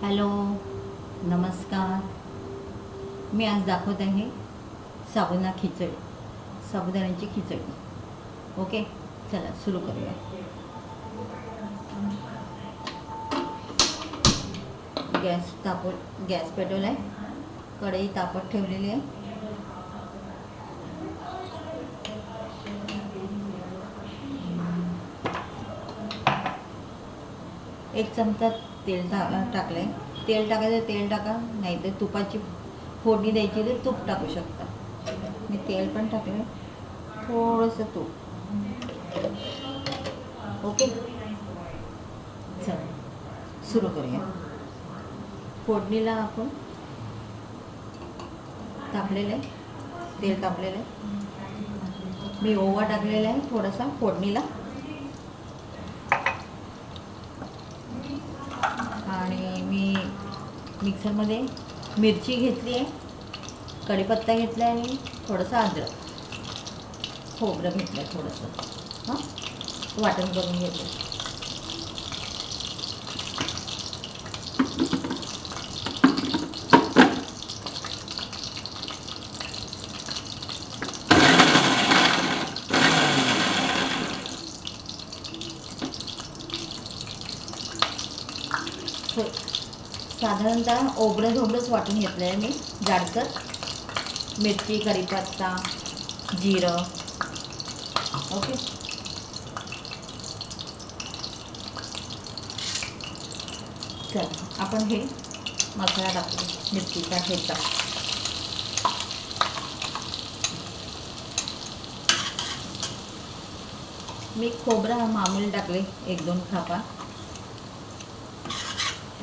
Hello, नमस्कार. मी आज दाखवत आहे साबुदाणा खिचडी, साबुदाण्याची खिचडी. ओके, चला सुरू करूया. गॅस पेटवला आहे, कढई तापत ठेवलेली आहे. एक चमचा तेल टाकलं आहे. तेल टाकायचं तेल टाका, नाही तर तुपाची फोडणी द्यायची तर तूप टाकू शकता. मी तेल पण टाकलं, थोडंसं तूप. ओके, चला सुरू करूया. फोडणीला आपण टाकलेलं आहे, तेल टाकलेलं आहे. मी ओवा टाकलेला आहे थोडासा फोडणीला, आणि मी मिक्सरमध्ये मिरची घेतली आहे, कढीपत्ता घेतला आहे, आणि थोडंसं अद्रक, खोबरं घेतलं आहे थोडंसं. वाटण करून घेतलं. साधारणतः ओबडं धोबडंच वाटून घेतलं आहे मी, जाडसर. मिरची, कढीपत्ता, जिरं. ओके, चला आपण हे मसाला टाकू. मिरचीचा ठेचा, मी खोबरं मामूली टाकले, 1-2 खापा,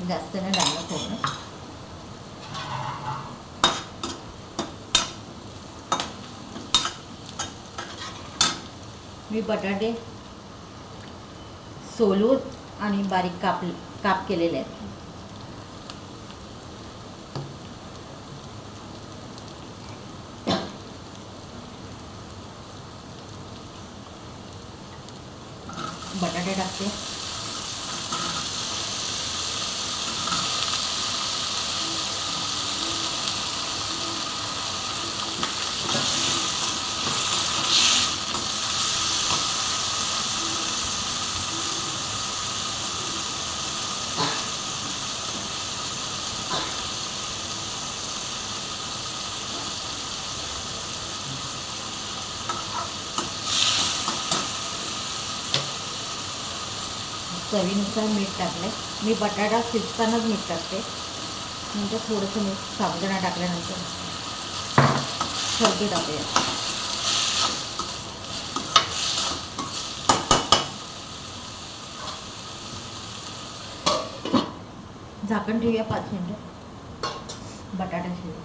जास्त नाही टाकलं खोबरं. मी बटाटे सोलून आणि बारीक काप केलेले आहेत. बटाटे टाकते. चवीनुसार मीठ टाकले. मी बटाटा शिजतानाच मीठ टाकते, नंतर थोडंसं मीठ साबुदाणा टाकल्यानंतर हलके टाकूया. झाकण ठेवूया 5 मिनटं. बटाटा शिजू.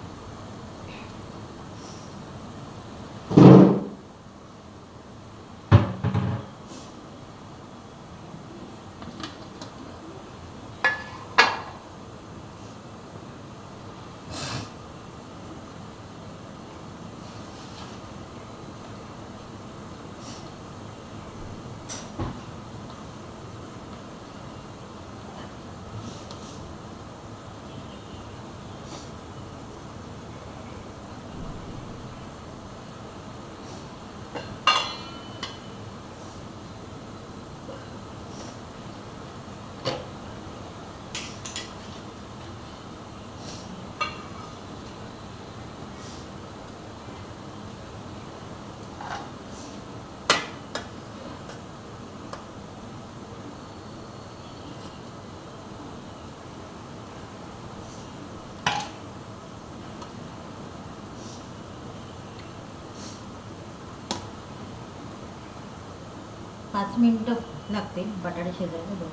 5 मिनटं लागते बटाटे शिजायला. दोन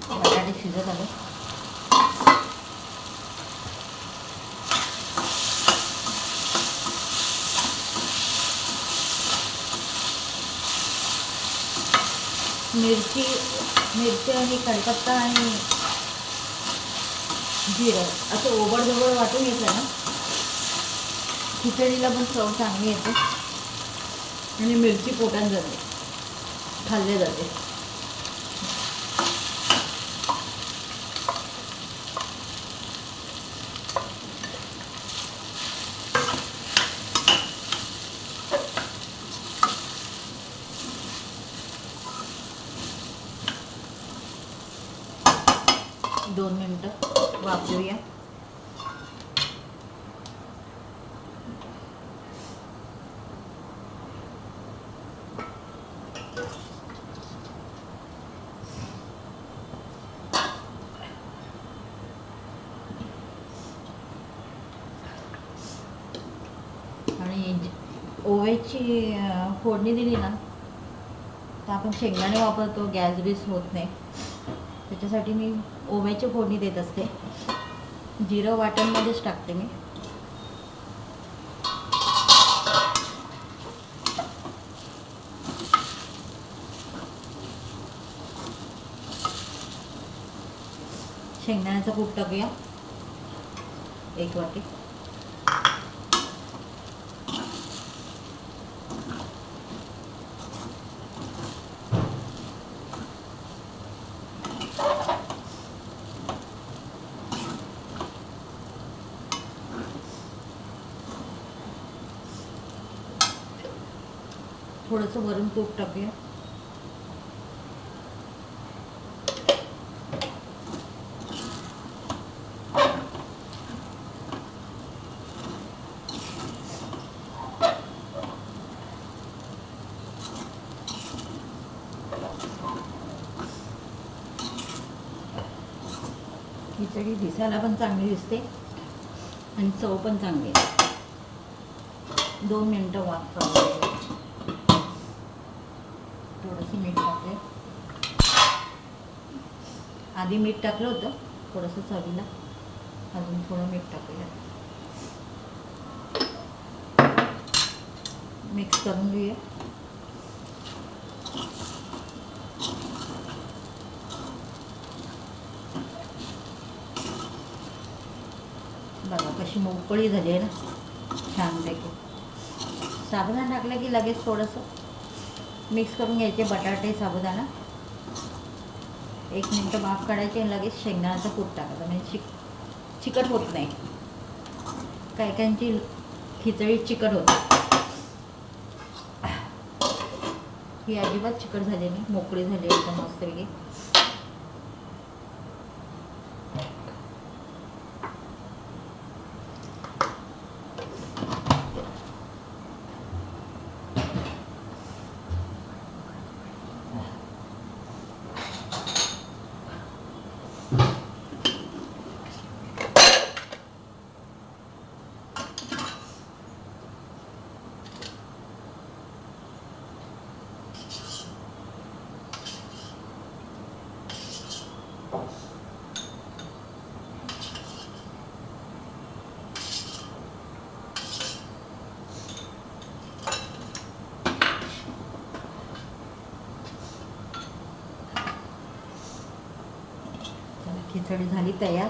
बटाटे शिजत आले. मिरची आणि कढीपत्ता आणि जिरं असं ओबडधोबड वाटून घेतलं ना, खिचडीला पण चव चांगली येते. आणि मिरची पोटात जाते, खाल्ले जाते. दोन मिनटं वापरूया. आणि ओव्याची फोडणी दिली ना तर आपण शेंगदाणे वापरतो, गॅस बीस होत नाही. त्याच्यासाठी मी ओव्याची फोडणी देत असते. जिरं वाटणमध्येच टाकते मी. शेंगदाण्याचा कूट टाकूया 1 वाटी. थोडंसं वरून तूप टाकूया. खिचडी दिसायला पण चांगली दिसते आणि चव पण चांगली आहे. 2 मिनटं वाफवायचं. थोडंसं मीठ टाकले. आधी मीठ टाकलं होतं थोडंसं चवीला, अजून थोडं मीठ टाकूया. मिक्स करून घेऊया. बघा कशी मोकळी झाली आहे ना छानपैकी. साबुदाणा टाकलं की लगेच थोडंसं मिक्स करून घ्यायचे बटाटे साबुदाणा. 1 मिनटं वाफ काढायची आणि लगेच शेंगदाण्याचा कूट टाकायचा, म्हणजे चिकट होत नाही. काही काहींची खिचडी चिकट होते, ही अजिबात चिकट झाली नाही, मोकळी झाली एकदम मस्तपैकी. खिचडी झाली तयार.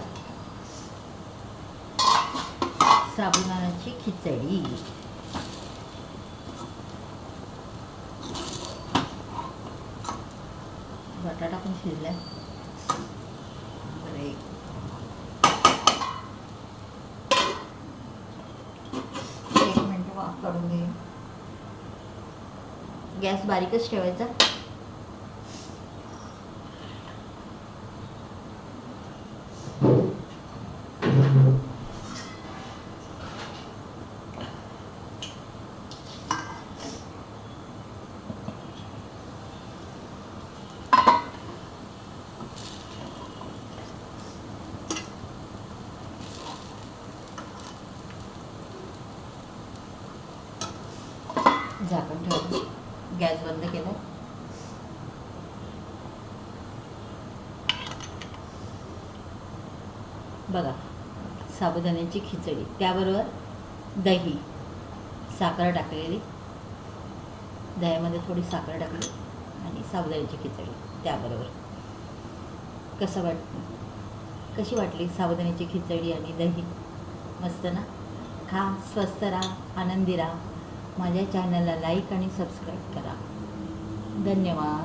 साबुदाण्याची खिचडी. बटाटा पण शिजला. बरं, 1 मिनिट वाफ काढून घे. गॅस बारीकच ठेवायचा. झाकण ठेवलं, गॅस बंद केला. बघा साबुदाण्याची खिचडी, त्याबरोबर दही, साखर टाकलेली, दह्यामध्ये थोडी साखर टाकली आणि साबुदाण्याची खिचडी त्याबरोबर. कशी वाटली साबुदाण्याची खिचडी आणि दही? मस्त ना. खा, स्वस्त राहा, आनंदी राहा. माझ्या चॅनलला लाईक आणि सबस्क्राईब करा. धन्यवाद.